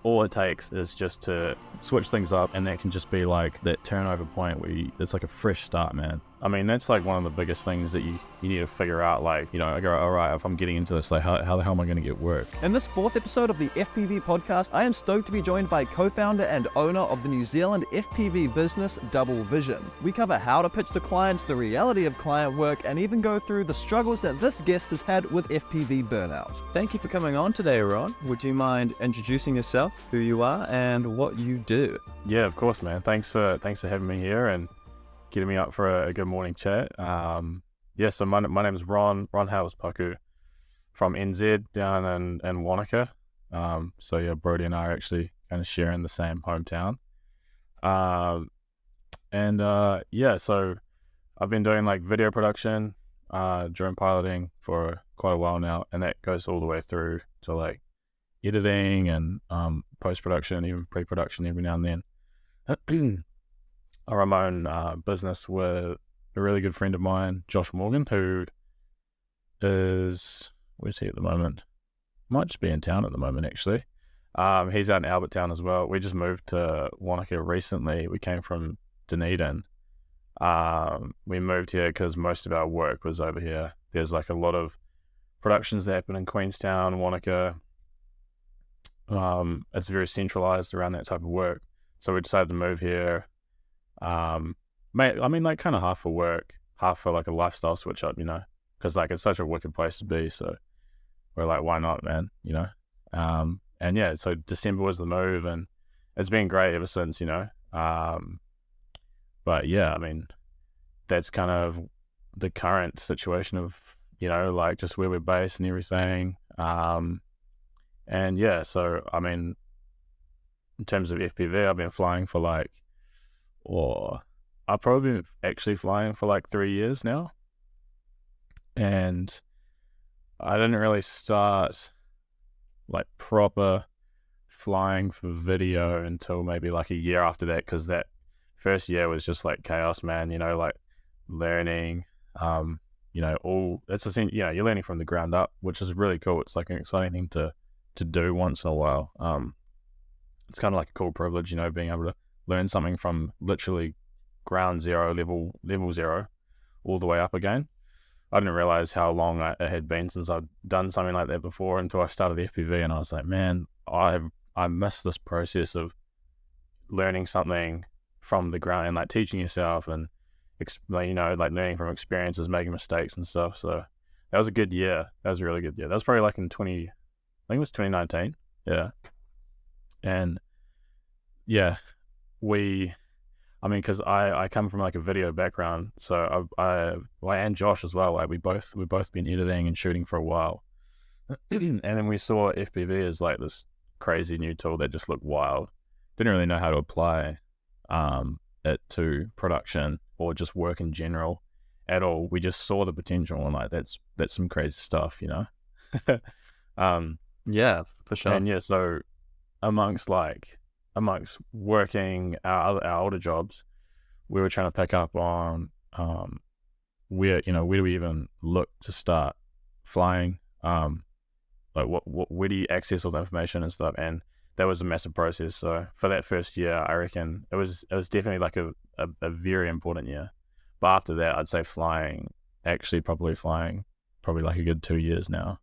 all it takes is just to switch things up, and that can just be like that turnover point where it's like a fresh start, man. I mean, that's like one of the biggest things that you need to figure out. Like, I go, all right, if I'm getting into this, like how the hell am I going to get work? In this 4th episode of the FPV podcast, I am stoked to be joined by co-founder and owner of the New Zealand FPV business, Double Vision. We cover how to pitch to clients, the reality of client work, and even go through the struggles that this guest has had with FPV Burnout. Thank you for coming on today, Ron. Would you mind introducing yourself, who you are, and what you do? Yeah, of course, man. Thanks for having me here and getting me up for a good morning chat. So my name is Ron Howes-Paku from NZ down in Wanaka. Brody and I are actually kind of sharing the same hometown. So I've been doing like video production, drone piloting for quite a while now, and that goes all the way through to like editing and post-production, even pre-production every now and then. I run my own business with a really good friend of mine, Josh Morgan, who is, where's he at the moment? Might just be in town at the moment, actually. He's out in Albert Town as well. We just moved to Wanaka recently. We came from Dunedin. We moved here because most of our work was over here. There's like a lot of productions that happen in Queenstown, Wanaka. It's very centralized around that type of work. So we decided to move here. Like kind of half for work, half for like a lifestyle switch up, because like it's such a wicked place to be. So we're like, why not, man? So December was the move, and it's been great ever since, But yeah, I mean, that's kind of the current situation of, like just where we're based and everything. So I mean, in terms of FPV, I've been flying for like, I've probably been actually flying for like 3 years now. And I didn't really start like proper flying for video until maybe like a year after that, because that first year was just like chaos, man, like learning, it's essentially, you're learning from the ground up, which is really cool. It's like an exciting thing to do once in a while. It's kind of like a cool privilege, being able to learn something from literally ground zero, level zero, all the way up again. I didn't realize how long it had been since I'd done something like that before until I started FPV, and I was like, man, I missed this process of learning something from the ground and like teaching yourself and like learning from experiences, making mistakes and stuff. So that was a good year. That was a really good year. That was probably like in 2019. Yeah. And yeah, because I come from like a video background, so I and Josh as well. Like we've both been editing and shooting for a while, and then we saw FPV as like this crazy new tool that just looked wild. Didn't really know how to apply it to production or just work in general at all. We just saw the potential, and like that's some crazy stuff, Yeah, for sure. And so amongst working our older jobs, we were trying to pick up on where do we even look to start flying, like where do you access all the information and stuff, and that was a massive process. So for that first year, I reckon it was definitely like a very important year. But after that, I'd say probably like a good 2 years now.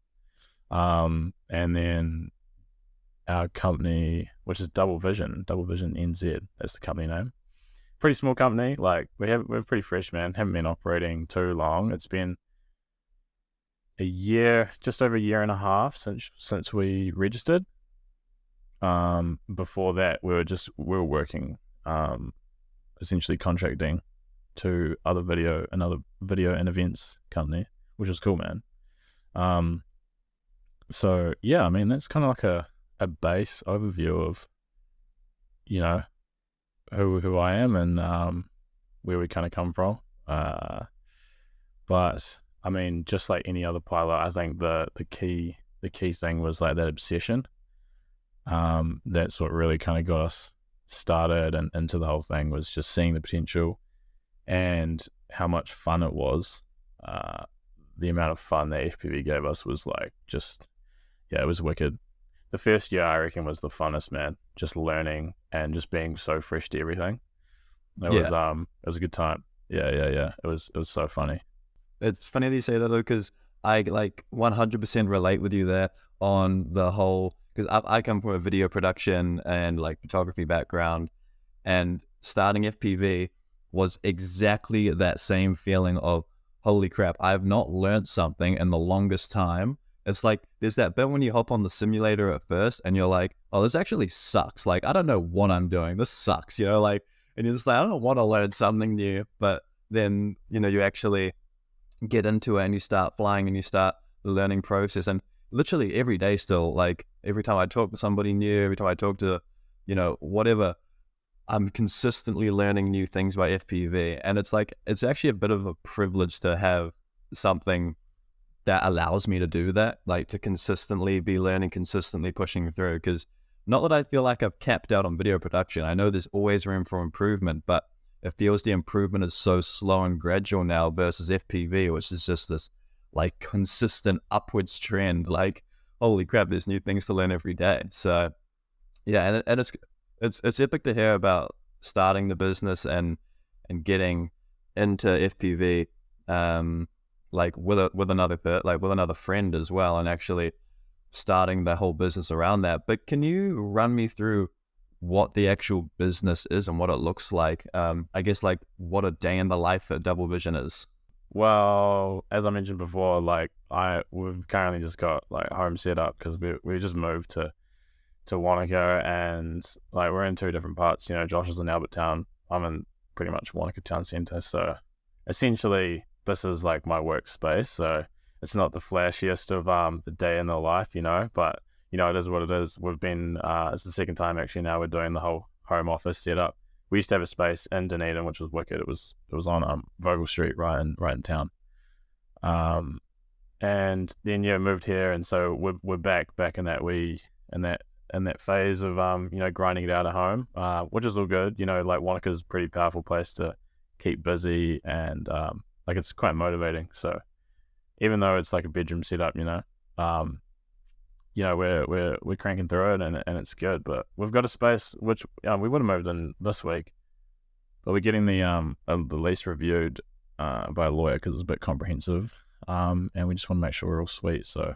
And then our company, which is Double Vision NZ, that's the company name. Pretty small company. Like we're pretty fresh, man. Haven't been operating too long. It's been a year, just over a year and a half since we registered. Before that, we were working, essentially contracting to another video and events company, which is cool, man. So yeah, I mean, that's kind of like a base overview of, who I am and where we kind of come from. But I mean, just like any other pilot, I think the key thing was like that obsession. That's what really kind of got us started and into the whole thing, was just seeing the potential and how much fun it was. The amount of fun that FPV gave us was like it was wicked. the first year I reckon was the funnest, man. Just learning and just being so fresh to everything. It was a good time. Yeah. It was so funny. It's funny that you say that though, because I like 100% relate with you there on the whole, because I come from a video production and like photography background, and starting FPV was exactly that same feeling of, holy crap, I've not learned something in the longest time. It's like, there's that bit when you hop on the simulator at first and you're like, oh, this actually sucks. Like, I don't know what I'm doing. This sucks, like, and you're just like, I don't want to learn something new. But then, you actually get into it and you start flying and you start the learning process. And literally every day still, like every time I talk to somebody new, every time I talk to, whatever, I'm consistently learning new things by FPV. And it's like, it's actually a bit of a privilege to have something that allows me to do that, like to consistently be learning, consistently pushing through. Because not that I feel like I've capped out on video production. I know there's always room for improvement, but it feels the improvement is so slow and gradual now versus FPV, which is just this like consistent upwards trend. Like, holy crap, there's new things to learn every day. So yeah, and it's epic to hear about starting the business and getting into FPV, like with another friend as well, and actually starting the whole business around that. But can you run me through what the actual business is and what it looks like? I guess like what a day in the life at Double Vision is. Well, as I mentioned before, like we've currently just got like home set up because we just moved to Wanaka, and like we're in two different parts. Josh is in Albert Town. I'm in pretty much Wanaka Town Centre. So essentially, this is like my workspace. So it's not the flashiest of the day in the life, but it is what it is. We've been it's the second time actually now we're doing the whole home office setup. We used to have a space in Dunedin, which was wicked. It was on Vogel Street, right in town. And then moved here, and so we're back in that phase of grinding it out at home, which is all good. Like Wanaka's a pretty powerful place to keep busy, and like it's quite motivating. So even though it's like a bedroom setup, we're cranking through it, and it's good. But we've got a space which we would have moved in this week, but we're getting the lease reviewed by a lawyer because it's a bit comprehensive, and we just want to make sure we're all sweet. So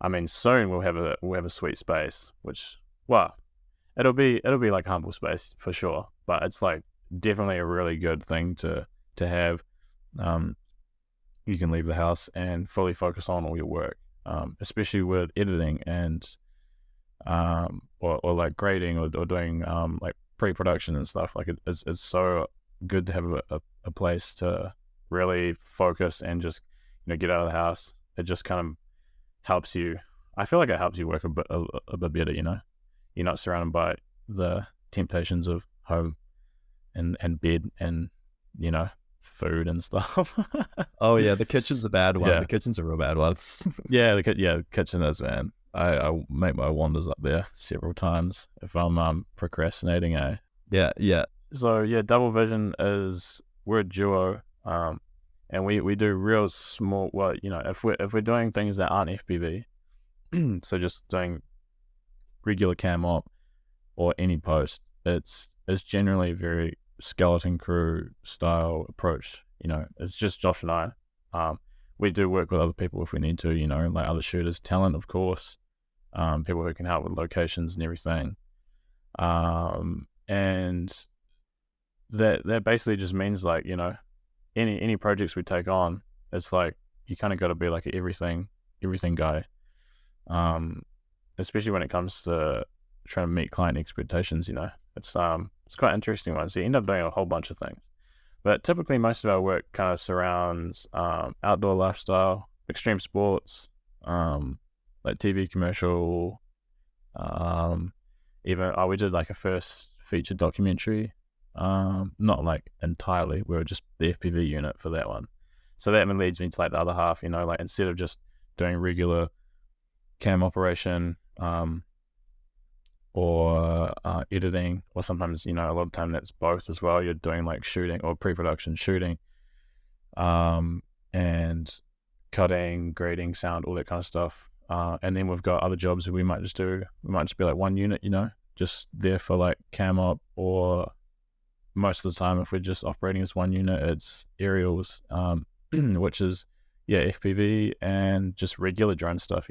I mean, soon we'll have a sweet space, which, well, it'll be like a humble space for sure, but it's like definitely a really good thing to have. You can leave the house and fully focus on all your work, especially with editing and or like grading or doing like pre-production and stuff. Like it's so good to have a place to really focus and just get out of the house. It just kind of helps you. I feel like it helps you work a bit better. You're not surrounded by the temptations of home and bed and food and stuff. Oh yeah, the kitchen's a bad one. Yeah. The kitchen's a real bad one. Yeah, the kitchen is, man. I make my wanders up there several times if I'm procrastinating. Yeah. So yeah, Double Vision we're a duo, and we do real small. Well, if we're doing things that aren't FPV, so just doing regular cam op or any post, it's generally very skeleton crew style approach. It's just Josh and I. We do work with other people if we need to, like other shooters, talent, of course, people who can help with locations and everything. And that basically just means like, any projects we take on, it's like you kind of got to be like everything guy, especially when it comes to trying to meet client expectations. It's quite interesting one. So you end up doing a whole bunch of things, but typically most of our work kind of surrounds outdoor lifestyle, extreme sports, like TV commercial, even we did like a first feature documentary, not like entirely, we were just the FPV unit for that one. So that leads me to like the other half, like instead of just doing regular cam operation, or editing, or sometimes, a lot of time that's both as well. You're doing like shooting or pre-production shooting, and cutting, grading, sound, all that kind of stuff. And then we've got other jobs that we might just be like one unit, just there for like cam op, or most of the time if we're just operating as one unit, it's aerials, which is FPV and just regular drone stuff,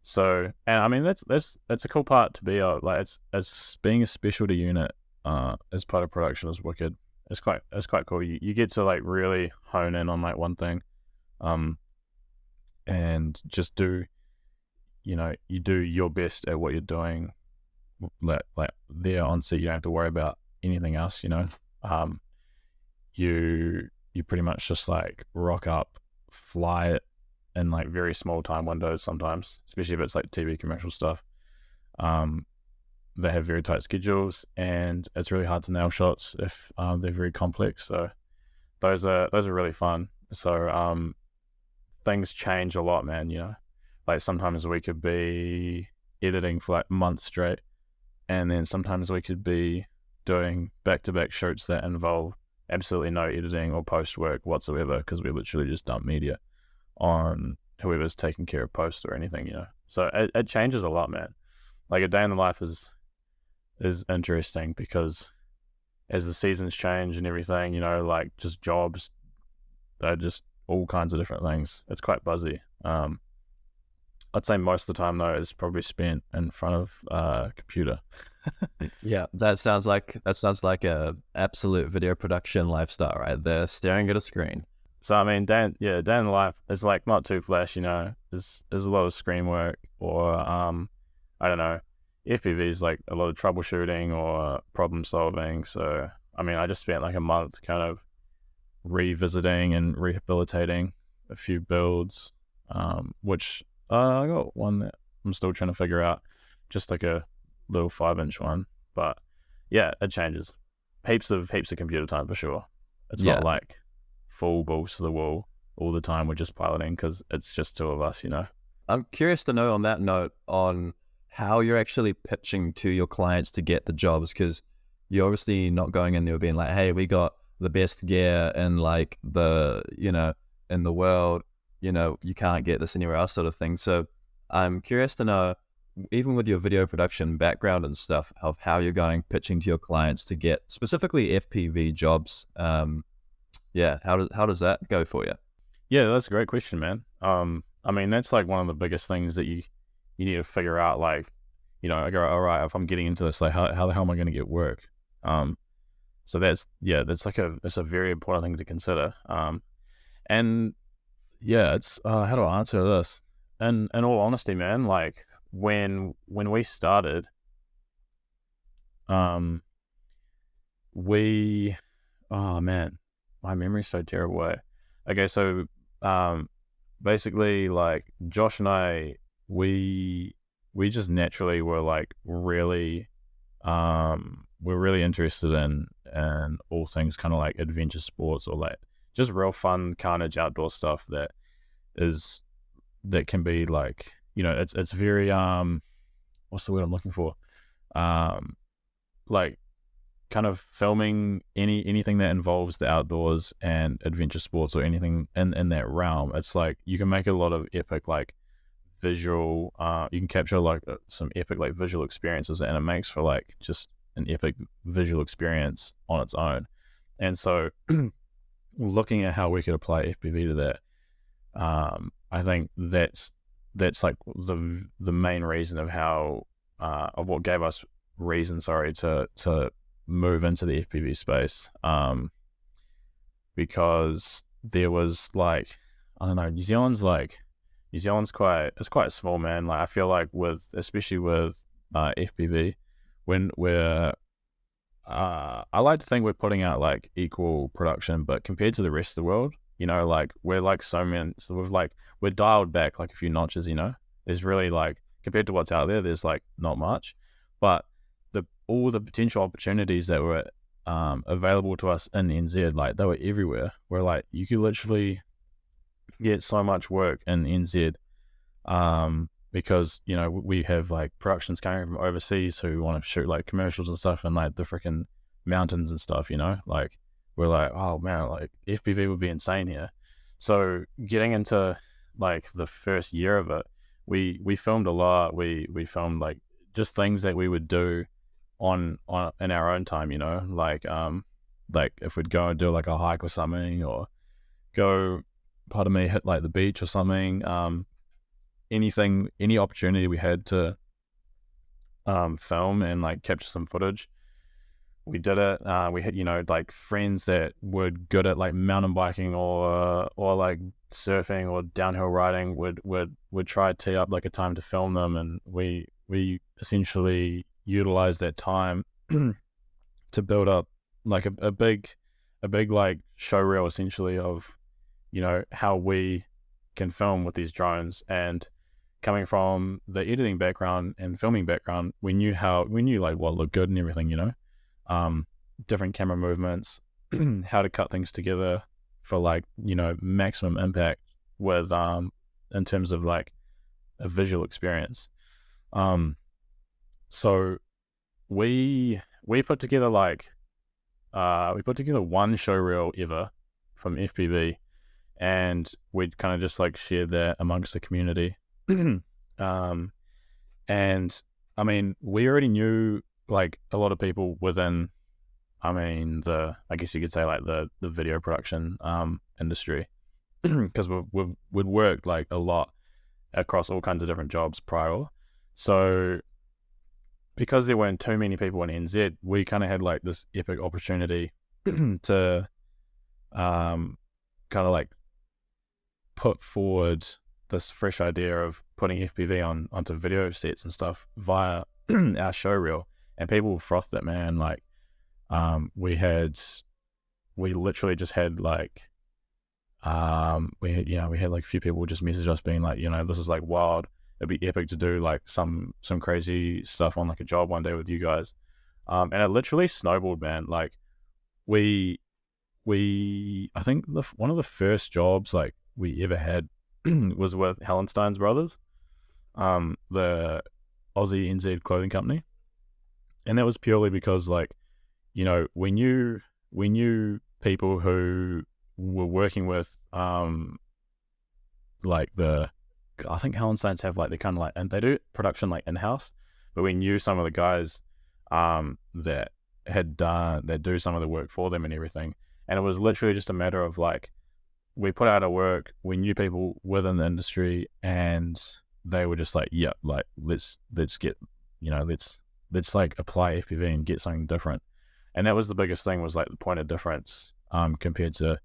So, and I mean that's a cool part to be like it's being a specialty unit as part of production is wicked. It's quite cool. You get to like really hone in on like one thing, and just do you do your best at what you're doing. Like there on set, you don't have to worry about anything else. You pretty much just like rock up, fly it in like very small time windows sometimes, especially if it's like TV commercial stuff. They have very tight schedules, and it's really hard to nail shots if they're very complex. So those are really fun. So things change a lot, man. Like sometimes we could be editing for like months straight, and then sometimes we could be doing back-to-back shoots that involve absolutely no editing or post work whatsoever, because we literally just dump media on whoever's taking care of post or anything, So it changes a lot, man. Like a day in the life is interesting, because as the seasons change and everything, like just jobs, they're just all kinds of different things. It's quite buzzy. I'd say most of the time though is probably spent in front of a computer. Yeah, that sounds like a absolute video production lifestyle right there, staring at a screen. So I mean, day in the life is like not too flash, There's a lot of screen work, or I don't know. FPV is like a lot of troubleshooting or problem solving. So I mean, I just spent like a month kind of revisiting and rehabilitating a few builds, which I got one that I'm still trying to figure out, just like a little 5-inch one. But yeah, it changes. Heaps of computer time for sure. It's not like full balls to the wall all the time. We're just piloting because it's just two of us, I'm curious to know on that note on how you're actually pitching to your clients to get the jobs, because you're obviously not going in there being like, hey, we got the best gear in like the, in the world, you can't get this anywhere else sort of thing. So I'm curious to know, even with your video production background and stuff, of how you're going pitching to your clients to get specifically FPV jobs. How does that go for you? Yeah, that's a great question, man. I mean, that's like one of the biggest things that you need to figure out. Like, I go, all right, if I'm getting into this, like, how the hell am I going to get work? So that's a very important thing to consider. And yeah, it's how do I answer this? And in all honesty, man, like when we started, oh man, my memory's so terrible. Okay, so basically, like Josh and I, we just naturally were like really we're really interested in all things kind of like adventure sports, or like just real fun carnage outdoor stuff that can be like, it's very what's the word I'm looking for, like kind of filming anything that involves the outdoors and adventure sports, or anything in that realm. It's like you can make a lot of epic like visual, you can capture like some epic like visual experiences, and it makes for like just an epic visual experience on its own. And so looking at how we could apply FPV to that, I think that's like the main reason of how of what gave us reason to move into the FPV space, because there was like, I don't know, New Zealand's quite small, man. Like I feel like especially with FPV, when we're I like to think we're putting out like equal production, but compared to the rest of the world, like we're like we're dialed back like a few notches. There's really like, compared to what's out there, there's like not much, but all the potential opportunities that were available to us in NZ, like they were everywhere. Where like you could literally get so much work in NZ, because we have like productions coming from overseas who want to shoot like commercials and stuff in like the freaking mountains and stuff. Like we're like, oh man, like FPV would be insane here. So getting into like the first year of it, we filmed a lot. We filmed like just things that we would do on in our own time, you know, like if we'd go and do like a hike or something, or go, pardon me, hit like the beach or something, any opportunity we had to film and like capture some footage, we did it. We had, you know, like friends that were good at like mountain biking or like surfing or downhill riding would try to tee up like a time to film them, and we essentially utilize that time to build up like a big like show reel essentially of, you know, how we can film with these drones. And coming from the editing background and filming background, we knew like what looked good and everything, you know, different camera movements, how to cut things together for like, you know, maximum impact with in terms of like a visual experience. So we put together like one show reel ever from FPV, and we'd kind of just like shared that amongst the community. And I mean, we already knew like a lot of people within, I mean, I guess you could say like the video production industry, because we'd worked like a lot across all kinds of different jobs prior. So because there weren't too many people in NZ, we kind of had like this epic opportunity to kind of like put forward this fresh idea of putting FPV onto video sets and stuff via our show reel, and people frothed it, man. Like we literally just had like we had like a few people just message us being like, you know, this is like wild, it'd be epic to do like some crazy stuff on like a job one day with you guys. And it literally snowballed, man. Like we I think one of the first jobs like we ever had was with Hallenstein's Brothers, the Aussie NZ clothing company. And that was purely because like, you know, we knew people who were working with like I think Hallenstein's have like, they kind of like, and they do production like in-house, but we knew some of the guys that do some of the work for them and everything. And it was literally just a matter of like, we put out our work, we knew people within the industry, and they were just like, yeah, like let's get, you know, let's like apply FPV and get something different. And that was the biggest thing, was like the point of difference compared to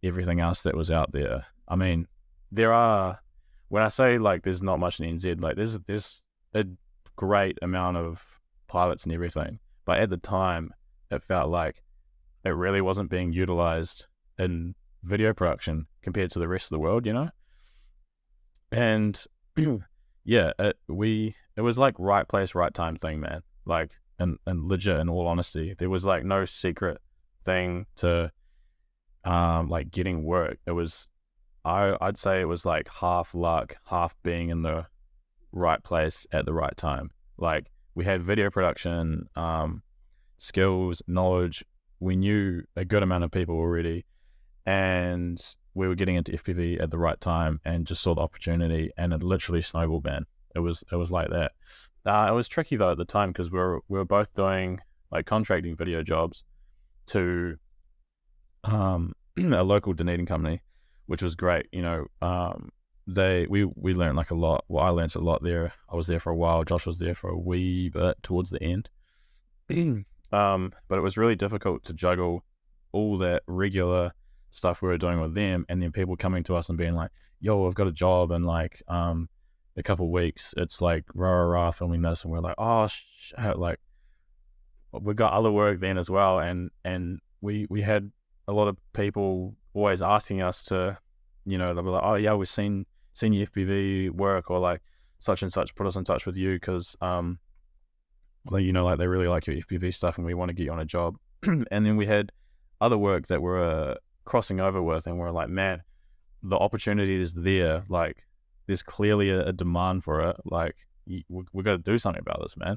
everything else that was out there. I mean, when I say like there's not much in NZ, like there's a great amount of pilots and everything, but at the time it felt like it really wasn't being utilized in video production compared to the rest of the world, you know. And yeah, it was like right place, right time thing, man. Like, and legit, in all honesty, there was like no secret thing to like getting work. It was, I'd say it was like half luck, half being in the right place at the right time. Like we had video production skills, knowledge. We knew a good amount of people already, and we were getting into FPV at the right time and just saw the opportunity, and it literally snowballed, man. It was like that. It was tricky though at the time, because we were both doing like contracting video jobs to a local Dunedin company, which was great. You know, we learned like a lot. Well, I learned a lot there. I was there for a while. Josh was there for a wee bit towards the end. But it was really difficult to juggle all that regular stuff we were doing with them, and then people coming to us and being like, yo, I've got a job in like a couple of weeks, it's like rah filming this, and we're like, oh shit, like we got other work then as well, and we had a lot of people always asking us to, you know, they'll be like, oh yeah, we've seen your FPV work, or like such and such, put us in touch with you because well, you know, like they really like your FPV stuff and we want to get you on a job. And then we had other work that we're crossing over with, and we're like, man, the opportunity is there. Like there's clearly a demand for it. Like we got to do something about this, man.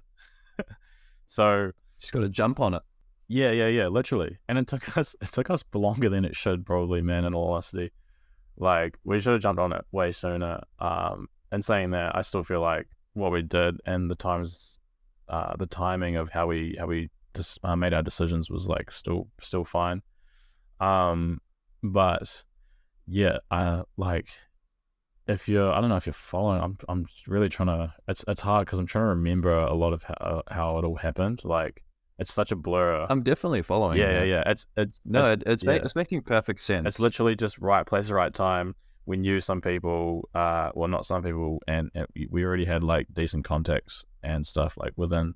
So just got to jump on it. Yeah, literally. And it took us longer than it should probably, man, in all honesty. Like we should have jumped on it way sooner. in saying that, I still feel like what we did and the timing of how we just made our decisions was like still fine. But yeah, like if you're, I don't know if you're following. I'm really trying to. It's hard because I'm trying to remember a lot of how it all happened. Like it's such a blur. I'm definitely following. Yeah. It's making perfect sense. It's literally just right place, right time. We knew some people, well, not some people, and we already had like decent contacts and stuff like within.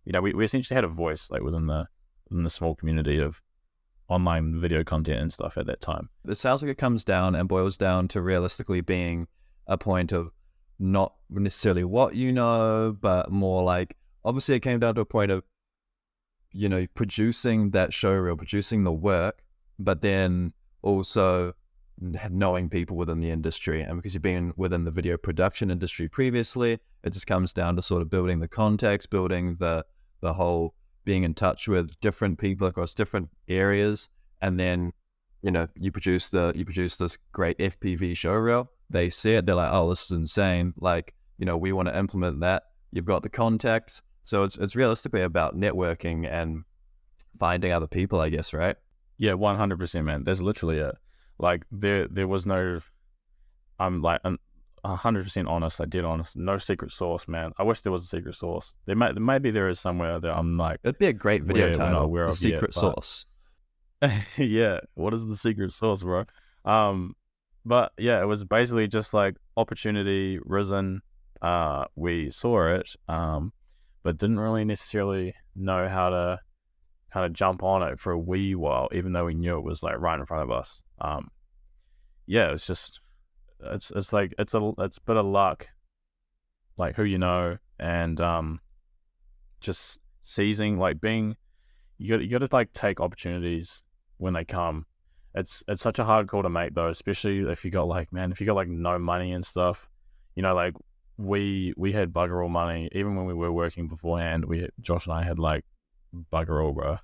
We essentially had a voice like within the small community of online video content and stuff at that time. It sounds like it comes down and boils down to realistically being a point of not necessarily what you know, but more like, obviously it came down to a point of, producing that show reel, producing the work, but then also knowing people within the industry. And because you've been within the video production industry previously, it just comes down to sort of building the contacts, building the whole, being in touch with different people across different areas, and then you produce this great FPV show reel. They see it, they're like, oh, this is insane, like we want to implement that. You've got the contacts, so it's realistically about networking and finding other people, I guess, right? Yeah, 100%, man. There's literally a like there was no, I'm like 100% honest. I did honest. No secret sauce, man. I wish there was a secret sauce. Maybe there is somewhere that I'm like. It'd be a great video title. The secret sauce. Yeah. What is the secret sauce, bro? But yeah, it was basically just like opportunity risen. We saw it, but didn't really necessarily know how to kind of jump on it for a wee while, even though we knew it was like right in front of us. Yeah, it's just. It's like it's a bit of luck, like who you know, and just seizing, like being, you got to like take opportunities when they come. It's such a hard call to make though, especially if you got like no money and stuff. Like we had bugger all money even when we were working beforehand. Josh and I had like bugger all, bro.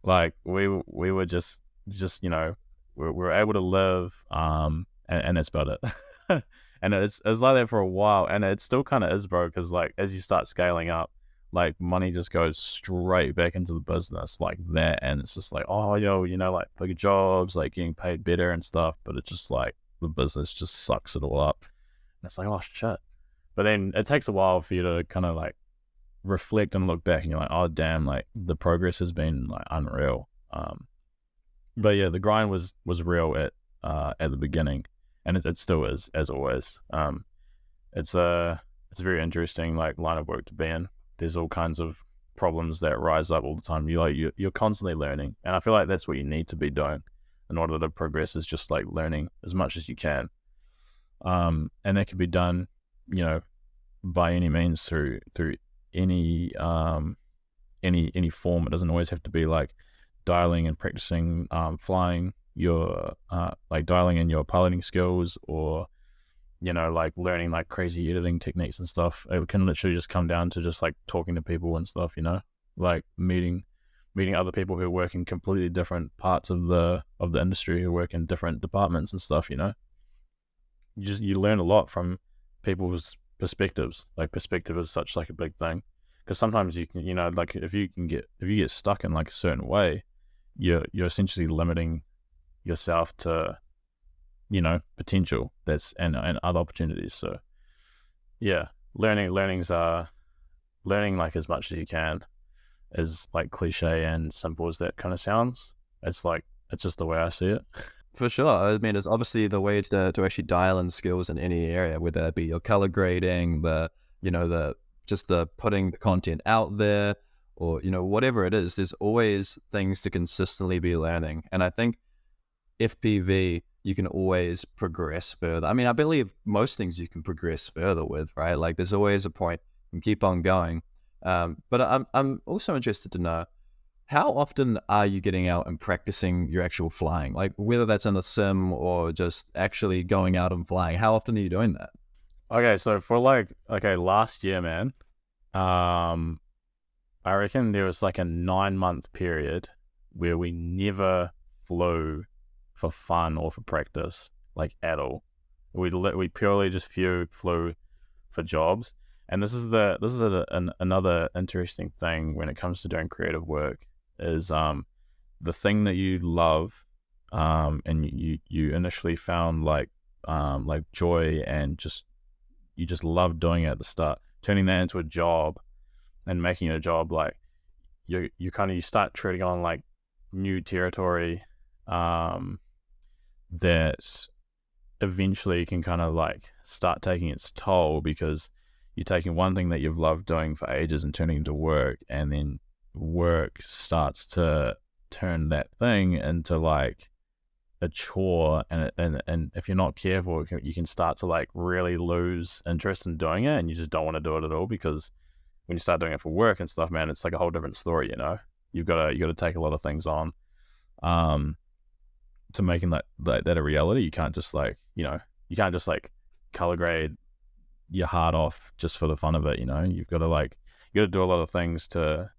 Like we were just we were able to live. And that's about it. And it's like that for a while, and it still kind of is, bro, because like as you start scaling up, like money just goes straight back into the business like that, and it's just like, oh, like bigger jobs, like getting paid better and stuff, but it's just like the business just sucks it all up, and it's like, oh shit. But then it takes a while for you to kind of like reflect and look back, and you're like, oh damn, like the progress has been like unreal. But yeah, the grind was real at the beginning. And it still is, as always. It's a very interesting like line of work to be in. There's all kinds of problems that rise up all the time. You're constantly learning, and I feel like that's what you need to be doing in order to progress. Is just like learning as much as you can, and that can be done, by any means through any form. It doesn't always have to be like dialing and practicing flying. Your like dialing in your piloting skills, or like learning like crazy editing techniques and stuff. It can literally just come down to just like talking to people and stuff, like meeting other people who work in completely different parts of the industry, who work in different departments and stuff. You learn a lot from people's perspectives. Like perspective is such like a big thing, because sometimes you can, like if you get stuck in like a certain way, you're essentially limiting yourself to potential that's and other opportunities. So yeah, learning like as much as you can, as like cliche and simple as that kind of sounds. It's just the way I see it. For sure. I mean, it's obviously the way to actually dial in skills in any area, whether it be your color grading, the putting the content out there, or whatever it is. There's always things to consistently be learning, and I think FPV, you can always progress further. I mean, I believe most things you can progress further with, right? Like there's always a point, you can keep on going. But I'm also interested to know, how often are you getting out and practicing your actual flying? Like whether that's in the sim or just actually going out and flying, how often are you doing that? Okay, so for last year, man, I reckon there was like a 9-month period where we never flew for fun or for practice, like at all. We purely just flew for jobs. And this is another interesting thing when it comes to doing creative work is the thing that you love, and you initially found like joy and you just love doing it at the start, turning that into a job and making it a job, like you start treading on like new territory that eventually can kind of like start taking its toll, because you're taking one thing that you've loved doing for ages and turning it into work, and then work starts to turn that thing into like a chore, and if you're not careful, you can start to like really lose interest in doing it, and you just don't want to do it at all, because when you start doing it for work and stuff, man, it's like a whole different story, you know. You gotta take a lot of things on to making that a reality. You can't just like, you can't just like color grade your heart off just for the fun of it, you know. You gotta do a lot of things to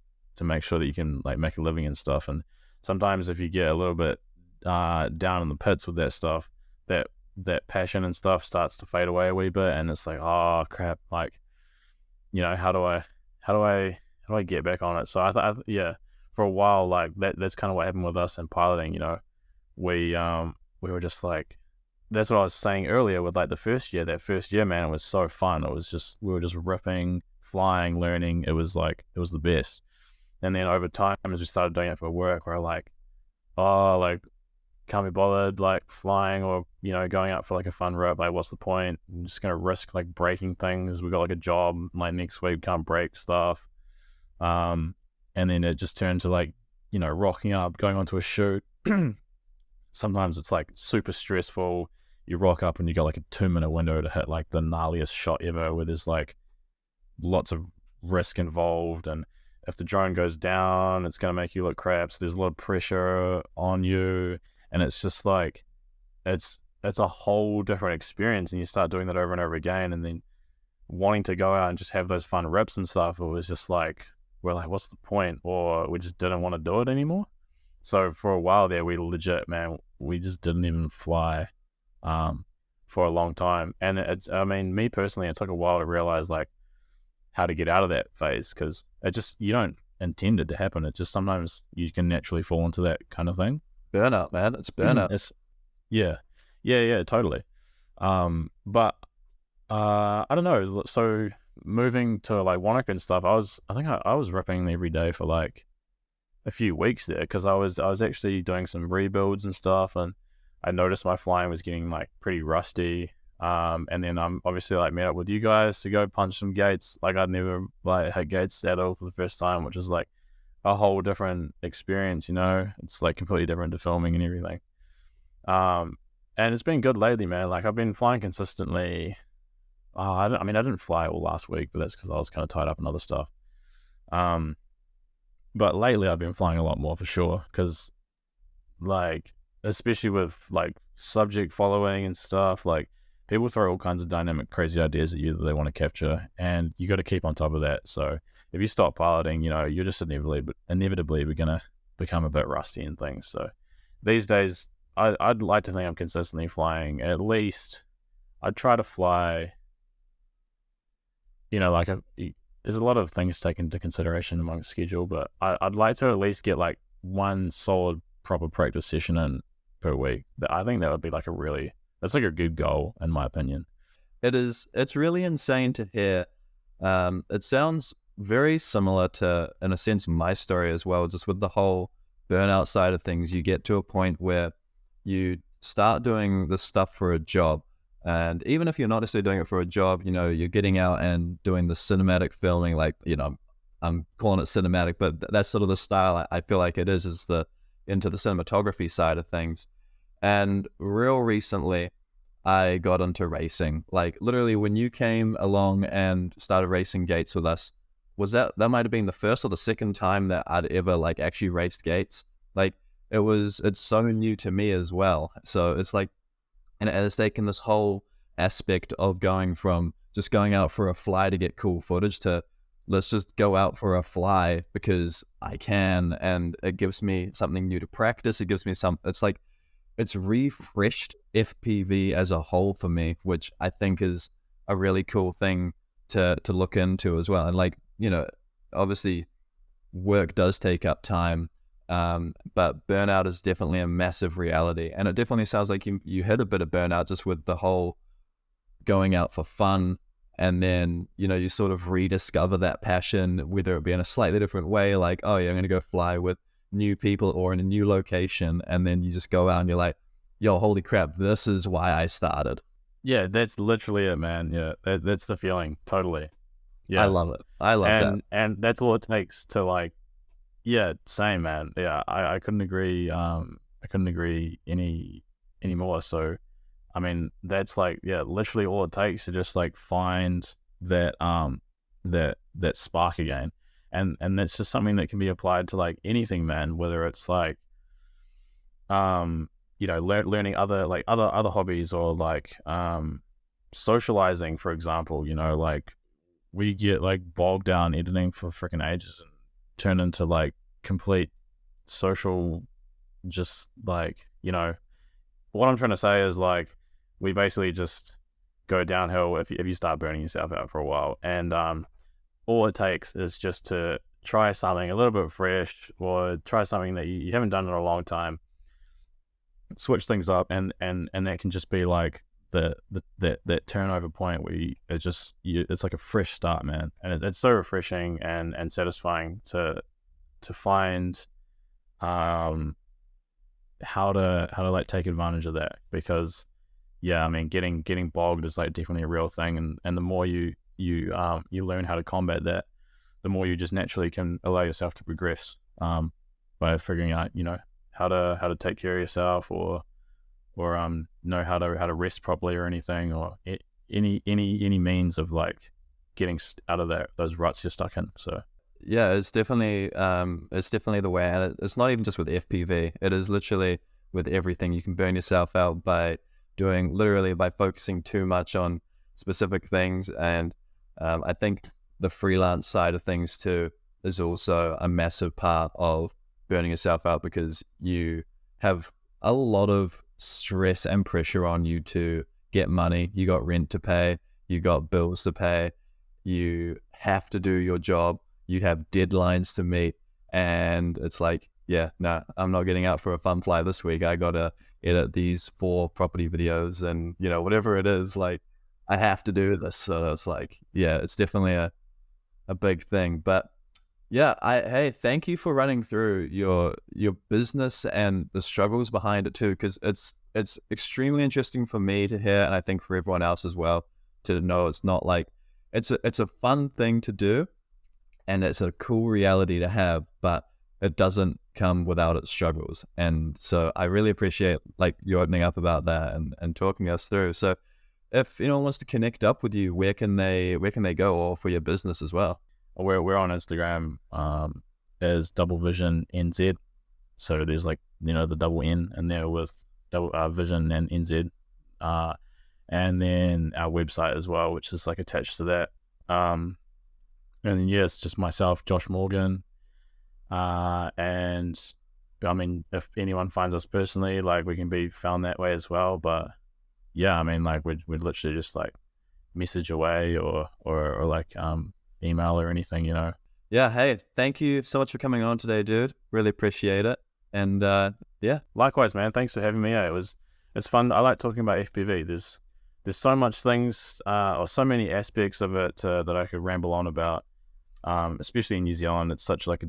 make sure that you can like make a living and stuff. And sometimes if you get a little bit down in the pits with that stuff, that passion and stuff starts to fade away a wee bit, and it's like, oh crap, like, you know, how do I get back on it? So I yeah, for a while, like that's kind of what happened with us in piloting. You know, we were just like, that's what I was saying earlier with like that first year, man, it was so fun. It was just, we were just ripping, flying, learning. It was the best. And then over time, as we started doing it for work, we're like, oh, like, can't be bothered like flying or, you know, going out for like a fun rip. Like, what's the point? I'm just gonna risk like breaking things. We got like a job like next week, can't break stuff. And then it just turned to like, you know, rocking up, going onto a shoot. Sometimes it's like super stressful. You rock up and you got like a 2-minute window to hit like the gnarliest shot ever, where there's like lots of risk involved, and if the drone goes down, it's gonna make you look crap. So there's a lot of pressure on you. And it's just like, it's a whole different experience, and you start doing that over and over again, and then wanting to go out and just have those fun rips and stuff, it was just like, we're like, what's the point? Or we just didn't want to do it anymore. So for a while there, we legit, man, we just didn't even fly for a long time. And I mean, me personally, it took a while to realize like how to get out of that phase, because it just, you don't intend it to happen. It just, sometimes you can naturally fall into that kind of thing. Burnout, man. It's burnout. Yeah, totally. But I don't know. So moving to like Wanaka and stuff, I think I was ripping every day for like a few weeks there, because I was actually doing some rebuilds and stuff, and I noticed my flying was getting like pretty rusty. And then I'm obviously like met up with you guys to go punch some gates. Like, I'd never like had gates at all for the first time, which is like a whole different experience, you know. It's like completely different to filming and everything. And it's been good lately, man. Like, I've been flying consistently. I didn't fly all last week, but that's because I was kind of tied up in other stuff. But lately I've been flying a lot more for sure, because like, especially with like subject following and stuff, like people throw all kinds of dynamic, crazy ideas at you that they want to capture, and you got to keep on top of that. So if you stop piloting, you know, you're just inevitably going to become a bit rusty and things. So these days, I'd like to think I'm consistently flying. At least I'd try to fly, you know, like there's a lot of things taken into consideration among schedule, but I'd like to at least get like one solid proper practice session in per week. I think that would be like that's like a good goal, in my opinion. It is. It's really insane to hear. It sounds very similar to, in a sense, my story as well, just with the whole burnout side of things. You get to a point where you start doing this stuff for a job. And even if you're not necessarily doing it for a job, you know, you're getting out and doing the cinematic filming, like, you know, I'm calling it cinematic, but that's sort of the style I feel like it is into the cinematography side of things. And real recently, I got into racing. Like, literally, when you came along and started racing gates with us, that might have been the first or the second time that I'd ever like actually raced gates. Like, it's so new to me as well. So it's like, and it's taken this whole aspect of going from just going out for a fly to get cool footage to let's just go out for a fly because I can, and it gives me something new to practice. It gives me it's like, it's refreshed FPV as a whole for me, which I think is a really cool thing to look into as well. And like, obviously work does take up time, but burnout is definitely a massive reality. And it definitely sounds like you hit a bit of burnout just with the whole going out for fun. And then, you sort of rediscover that passion, whether it be in a slightly different way, like, oh yeah, I'm going to go fly with new people or in a new location. And then you just go out and you're like, yo, holy crap, this is why I started. Yeah, that's literally it, man. Yeah, that's the feeling. Totally. Yeah. I love it. I love that. And that's all it takes to like, yeah, same, man. Yeah, I couldn't agree. I couldn't agree any more. So, I mean, that's like, yeah, literally all it takes to just like find that that spark again, and that's just something that can be applied to like anything, man. Whether it's like, learning other hobbies, or like socializing, for example. Like we get like bogged down editing for freaking ages and turn into like complete social, just like, what I'm trying to say is like, we basically just go downhill if you start burning yourself out for a while. And all it takes is just to try something a little bit fresh, or try something that you haven't done in a long time, switch things up, and that can just be like that turnover point where it's like a fresh start, man. And it's so refreshing and satisfying to find how to like take advantage of that. Because yeah, I mean, getting bogged is like definitely a real thing, and the more you learn how to combat that, the more you just naturally can allow yourself to progress, by figuring out how to take care of yourself, or know how to rest properly, or anything, or any means of like getting out of those ruts you're stuck in. So yeah, it's definitely the way. And it's not even just with FPV. It is literally with everything. You can burn yourself out by focusing too much on specific things. And I think the freelance side of things too is also a massive part of burning yourself out, because you have a lot of stress and pressure on you to get money. You got rent to pay, you got bills to pay, you have to do your job, you have deadlines to meet, and it's like, yeah, no, I'm not getting out for a fun fly this week. I gotta edit these 4 property videos, and whatever it is, like, I have to do this. So it's like, yeah, it's definitely a big thing. But yeah, hey, thank you for running through your business and the struggles behind it too, because it's extremely interesting for me to hear, and I think for everyone else as well to know. It's not like it's a fun thing to do, and it's a cool reality to have, but it doesn't come without its struggles. And so I really appreciate like you opening up about that and talking us through. So if anyone wants to connect up with you, where can they go, or for your business as well? We're on Instagram as Double Vision NZ. So there's like, the double N in there with double Vision and NZ. And then our website as well, which is like attached to that. And then, yeah, it's just myself, Josh Morgan. And I mean, if anyone finds us personally, like, we can be found that way as well. But yeah, I mean, like, we'd literally just like message away or like email or anything, Yeah, hey, thank you so much for coming on today, dude. Really appreciate it. And yeah, likewise, man. Thanks for having me. It's fun. I like talking about FPV. There's so much things, or so many aspects of it that I could ramble on about. Especially in New Zealand, it's such like I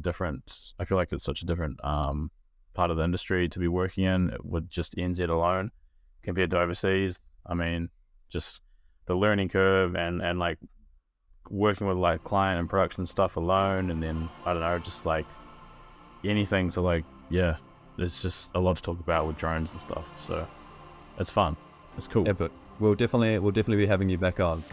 feel like it's such a different part of the industry to be working in with just NZ alone compared to overseas. I mean, just the learning curve and like working with like client and production stuff alone, and then I don't know, just like anything to like, yeah, there's just a lot to talk about with drones and stuff. So it's fun. It's cool. Yeah, but we'll definitely be having you back on.